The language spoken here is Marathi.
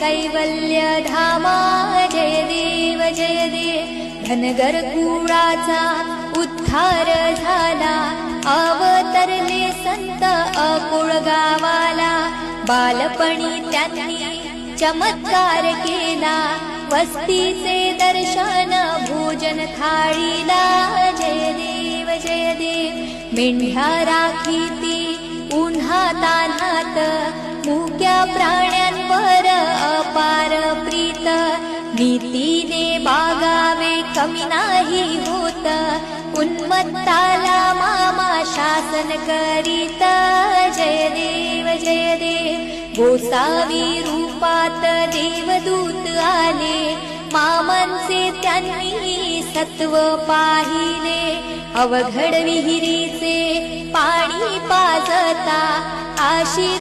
कैवल्य धामा जय देव धनगर कुळाचा उद्धार झाला अवतरले संत अकुळ गावाला बालपणी त्यांनी चमत्कार केला वस्तीचे दर्शन भोजन थाळीला जय देव मेंढ्या राखीती उन्हा तान्हात मुक्या प्राण्यांवर अपार प्रीत नीतीने बागावे कमी नाही होत उन्मत्ताला मामा शासन करीत जय देव गोसावी रूपात देवदूत आले मामांचे त्यांनी सत्व पाहिले अवघड विहिरीचे पाणी पाजता आशी